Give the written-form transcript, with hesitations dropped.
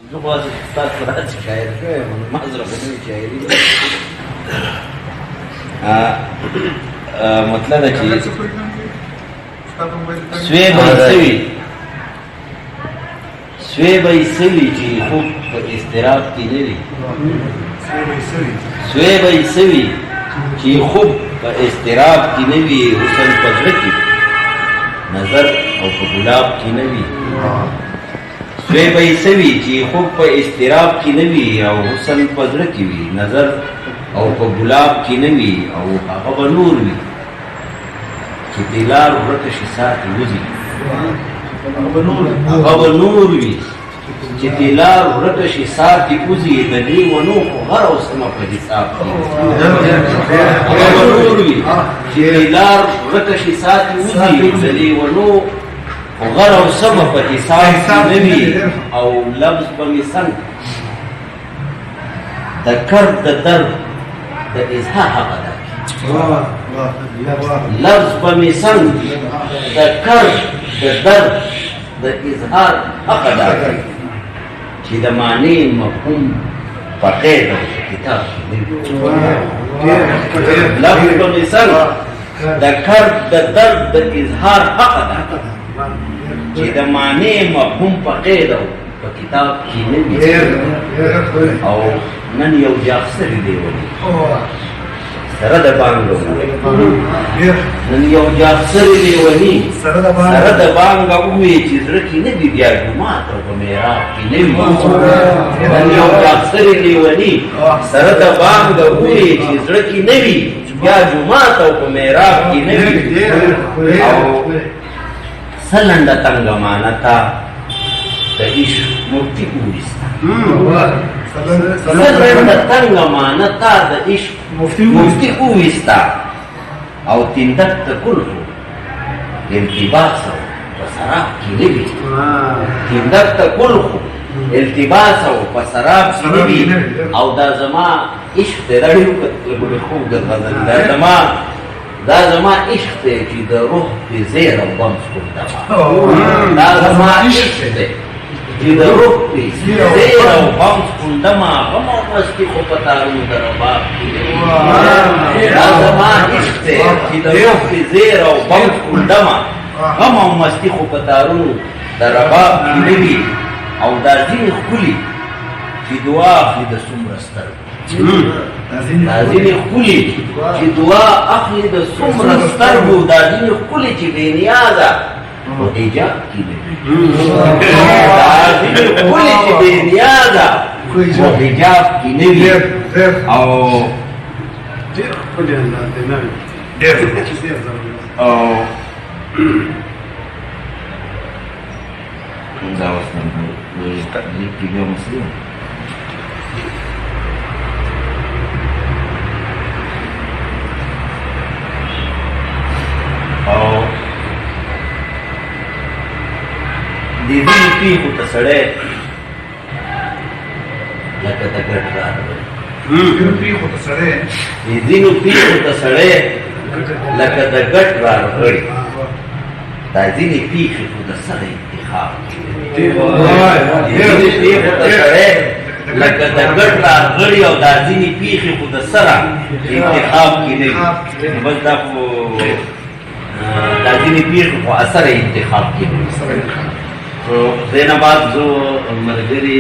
زه خو هسې ستاسو په داسې شاعر شوی یم نو ما سره خو نوې شاعري مطلب ده چې سوی به یې سوي چې خوب په اضطراب کې نه وي سوی به یې سوي چې خوب په اضطراب کې نه وي حسن په زړه کې نظر او په ګلاب کې نه وي سوی به یې سوي چې خوب په اضطراب کې نه وي او حسن په زړه کې وي نظر او په ګلاب کې نه وي او هغه به نور وي چې د لار ورکه شي ساعت وځي هغه به نور وي چې د لار ورکه شي ساعت وځي د دې ونو خو هر اوسمه په حساب کې هغه به نور وي چې د لار ورکه شي ساعت وځي د دې ونو غر او سمه په حساب کې نه وي او لفظ به مې څنګه د کرد د درد د اظهار حق ادا لفظ به مې څنګه د کرد د درد د اظهار حق ادا کوي چې د معنی مفهوم په قید او کتاب کې نه وي لفظ به مې څنګه د کرد د درد د اظهار حق ادا کوي چې د معنی مفهوم په قید او په کتاب کې نه وي او نن یو جاخسري دی ولي سره د بانګ نن یو جاخسري دی ولي سره د بانګ وې چې زړه کې نه دی بیا جمعه ته په میراب کې نه وي نن یو جاخسري دی ولي سره د بانګ وې چې زړه کې نه وي بیا جمعه ته په میراب کې نه وي او سلنډه تنګه مانتا د عشق مفتی اوریستا سلنډه تنګه مانتا د عشق مفتی اوریستا او تندک ته کلفو التباس او په سراب کې نه وي تندک ته کلفو التباس او په سراب کې نه وي او دا زما عشق دی دا ډېر خوب د غزل دا زما عشق دی چې د روح په زیر او بم سکون دما دا زما عشق دی چې د روح په زیر او بم سکون دما غم او مستی خو په تارونو د رباب کې دا زما عشق دی چې د روح په زیر او بم سکون دما غم او مستی خو په تارونو د رباب کې نه وي او دا ځینې ښکلي چې دعا اخلي د څومره سترګو دا ځینې ښکلي چې دعا اخلي د څومره سترګو دا ځینې ښکلي چې بې نیازه په حجاب کې نه وي دا ځینې ښکلي چې بې نیازه په حجاب کې نه وي او دا اوس تقلید کې بیا مسلم او د دې پیښو ته سړی لکه د ګټ راغلی د ځینو پیښو ته سړی لکه د ګټ راغلی دا ځینې پیښې خو د سره انتخاب ځینې پیښو ته سړی لکه د ګټ راغلی او دا ځینې پیښې خو د سره انتخاب کې نه وي بس دا خو دا ځینې پیښې خو اثر انتخاب کې نه وي زینباد زو ملګري